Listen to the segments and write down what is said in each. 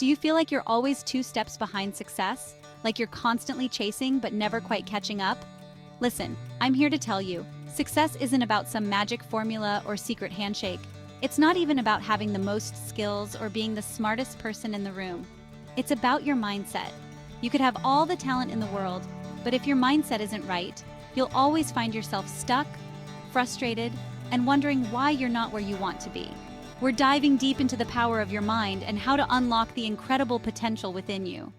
Do you feel like you're always 2 steps behind success? Like you're constantly chasing but never quite catching up? Listen, I'm here to tell you, success isn't about some magic formula or secret handshake. It's not even about having the most skills or being the smartest person in the room. It's about your mindset. You could have all the talent in the world, but if your mindset isn't right, you'll always find yourself stuck, frustrated, and wondering why you're not where you want to be. We're diving deep into the power of your mind and how to unlock the incredible potential within you.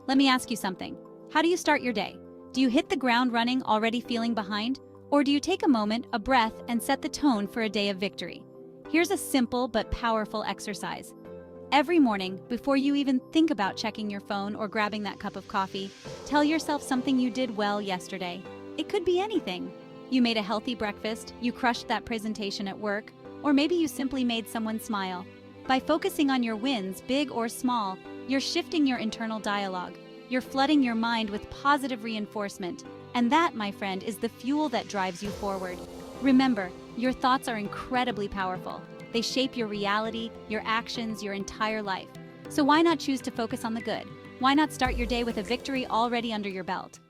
Let me ask you something. How do you start your day? Do you hit the ground running already feeling behind? Or do you take a moment, a breath, and set the tone for a day of victory? Here's a simple but powerful exercise. Every morning, before you even think about checking your phone or grabbing that cup of coffee, tell yourself something you did well yesterday. It could be anything. You made a healthy breakfast, you crushed that presentation at work, or maybe you simply made someone smile. By focusing on your wins, big or small, you're shifting your internal dialogue. You're flooding your mind with positive reinforcement, and that, my friend, is the fuel that drives you forward. Remember, your thoughts are incredibly powerful. They shape your reality, your actions, your entire life. So why not choose to focus on the good? Why not start your day with a victory already under your belt?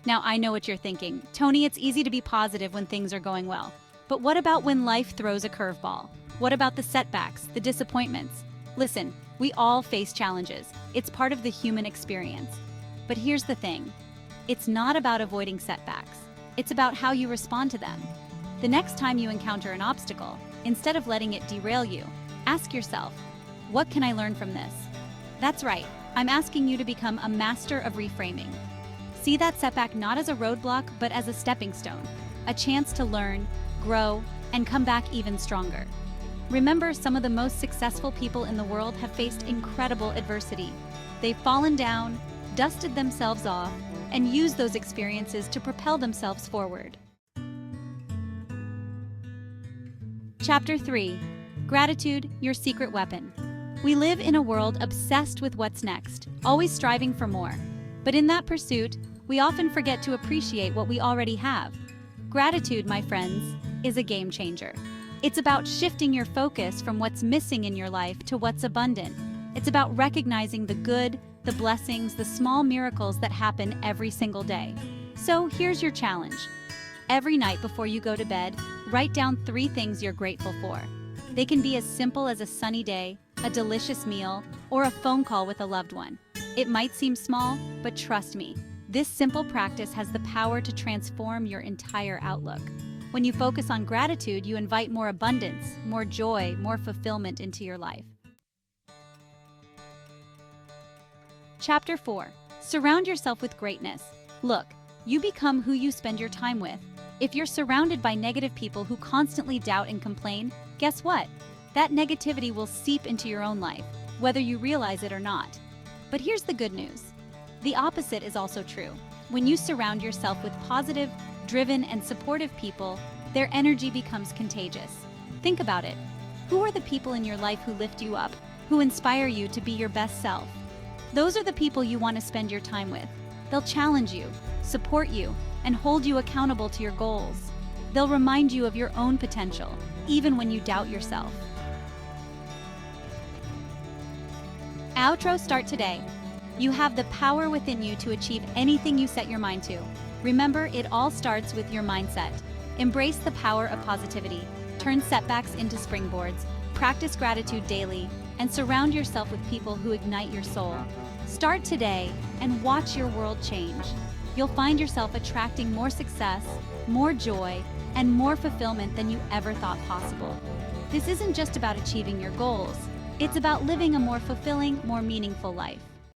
Now, I know what you're thinking. Tony, it's easy to be positive when things are going well. But what about when life throws a curveball? What about the setbacks, the disappointments? Listen, we all face challenges. It's part of the human experience. But here's the thing. It's not about avoiding setbacks. It's about how you respond to them. The next time you encounter an obstacle, instead of letting it derail you, ask yourself, what can I learn from this? That's right. I'm asking you to become a master of reframing. See that setback not as a roadblock, but as a stepping stone, a chance to learn, grow, and come back even stronger. Remember, some of the most successful people in the world have faced incredible adversity. They've fallen down, dusted themselves off, and used those experiences to propel themselves forward. Chapter 3. Gratitude, your secret weapon. We live in a world obsessed with what's next, always striving for more. But in that pursuit, we often forget to appreciate what we already have. Gratitude, my friends, is a game changer. It's about shifting your focus from what's missing in your life to what's abundant. It's about recognizing the good, the blessings, the small miracles that happen every single day. So here's your challenge. Every night before you go to bed, write down 3 things you're grateful for. They can be as simple as a sunny day, a delicious meal, or a phone call with a loved one. It might seem small, but trust me, this simple practice has the power to transform your entire outlook. When you focus on gratitude, you invite more abundance, more joy, more fulfillment into your life. Chapter 4. Surround yourself with greatness. Look, you become who you spend your time with. If you're surrounded by negative people who constantly doubt and complain, guess what? That negativity will seep into your own life, whether you realize it or not. But here's the good news. The opposite is also true. When you surround yourself with positive, driven, and supportive people, their energy becomes contagious. Think about it. Who are the people in your life who lift you up, who inspire you to be your best self? Those are the people you want to spend your time with. They'll challenge you, support you, and hold you accountable to your goals. They'll remind you of your own potential, even when you doubt yourself. Outro start today. You have the power within you to achieve anything you set your mind to. Remember, it all starts with your mindset. Embrace the power of positivity. Turn setbacks into springboards. Practice gratitude daily, and surround yourself with people who ignite your soul. Start today and watch your world change. You'll find yourself attracting more success, more joy, and more fulfillment than you ever thought possible. This isn't just about achieving your goals. It's about living a more fulfilling, more meaningful life.